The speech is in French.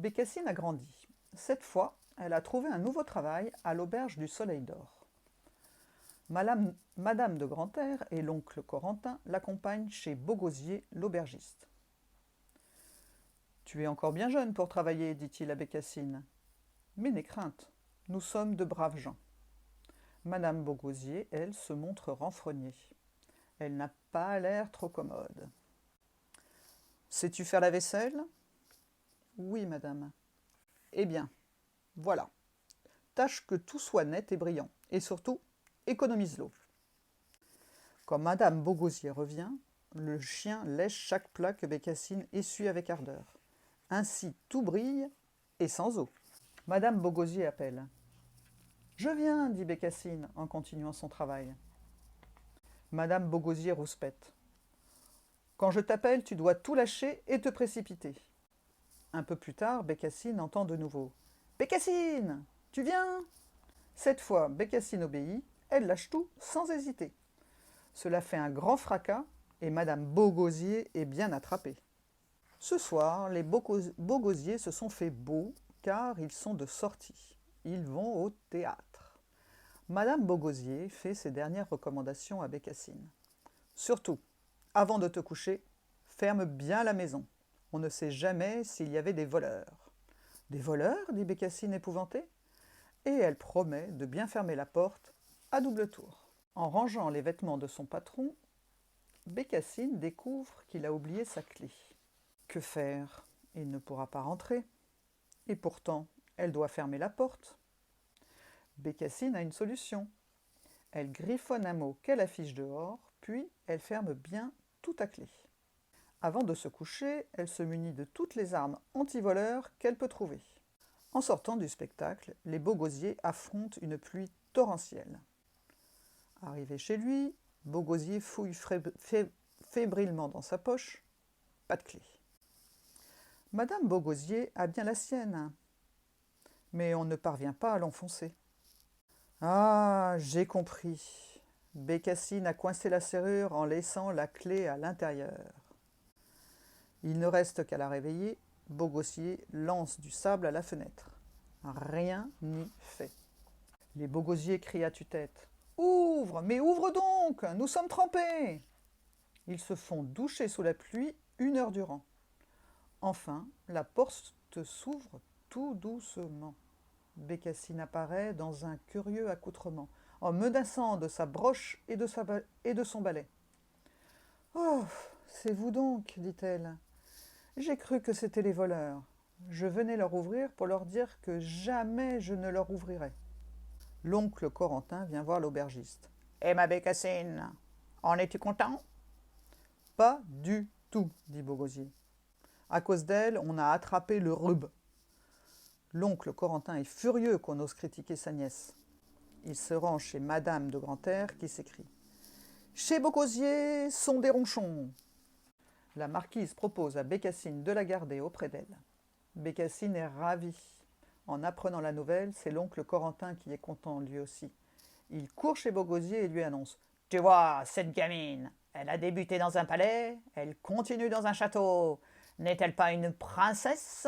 Bécassine a grandi. Cette fois, elle a trouvé un nouveau travail à l'auberge du Soleil d'Or. Madame de Grantaire et l'oncle Corentin l'accompagnent chez Beaugosier, l'aubergiste. « Tu es encore bien jeune pour travailler, dit-il à Bécassine. Mais n'aie crainte, nous sommes de braves gens. » Madame Beaugosier, elle, se montre renfrognée. Elle n'a pas l'air trop commode. « Sais-tu faire la vaisselle ?»« Oui, madame. »« Eh bien, voilà. Tâche que tout soit net et brillant, et surtout, économise l'eau. » Quand madame Beaugosier revient, le chien lèche chaque plat que Bécassine essuie avec ardeur. Ainsi, tout brille, et sans eau. Madame Beaugosier appelle. « Je viens, dit Bécassine, en continuant son travail. Madame Beaugosier rouspète. « Quand je t'appelle, tu dois tout lâcher et te précipiter. » Un peu plus tard, Bécassine entend de nouveau. « Bécassine, tu viens ?» Cette fois, Bécassine obéit, elle lâche tout sans hésiter. Cela fait un grand fracas et madame Beaugosier est bien attrapée. Ce soir, les Beaugosier se sont fait beaux car ils sont de sortie. Ils vont au théâtre. Madame Beaugosier fait ses dernières recommandations à Bécassine. Surtout, avant de te coucher, ferme bien la maison. On ne sait jamais s'il y avait des voleurs. Des voleurs, dit Bécassine épouvantée. Et elle promet de bien fermer la porte à double tour. En rangeant les vêtements de son patron, Bécassine découvre qu'il a oublié sa clé. Que faire? Il ne pourra pas rentrer. Et pourtant, elle doit fermer la porte. Bécassine a une solution. Elle griffonne un mot qu'elle affiche dehors, puis elle ferme bien tout à clé. Avant de se coucher, elle se munit de toutes les armes anti-voleurs qu'elle peut trouver. En sortant du spectacle, les Beaugosier affrontent une pluie torrentielle. Arrivé chez lui, Beaugosier fouille fébrilement dans sa poche. Pas de clé. Madame Beaugosier a bien la sienne, mais on ne parvient pas à l'enfoncer. Ah, j'ai compris. Bécassine a coincé la serrure en laissant la clé à l'intérieur. Il ne reste qu'à la réveiller. Beaugosier lance du sable à la fenêtre. Rien n'y fait. Les Beaugosier crient à tue-tête. « Ouvre, mais ouvre donc, nous sommes trempés !» Ils se font doucher sous la pluie 1 heure durant. Enfin, la porte s'ouvre tout doucement. Bécassine apparaît dans un curieux accoutrement, en menaçant de sa broche et de son balai. « Oh, c'est vous donc, dit-elle. J'ai cru que c'étaient les voleurs. Je venais leur ouvrir pour leur dire que jamais je ne leur ouvrirai. » L'oncle Corentin vient voir l'aubergiste. « Eh ma Bécassine, en es-tu content ?»« Pas du tout, dit Beaugosier. À cause d'elle, on a attrapé le rube. » L'oncle Corentin est furieux qu'on ose critiquer sa nièce. Il se rend chez madame de Grantaire qui s'écrie. « Chez Beaugosier sont des ronchons !» La marquise propose à Bécassine de la garder auprès d'elle. Bécassine est ravie. En apprenant la nouvelle, c'est l'oncle Corentin qui est content lui aussi. Il court chez Beaugosier et lui annonce « Tu vois, cette gamine, elle a débuté dans un palais, elle continue dans un château. N'est-elle pas une princesse ?»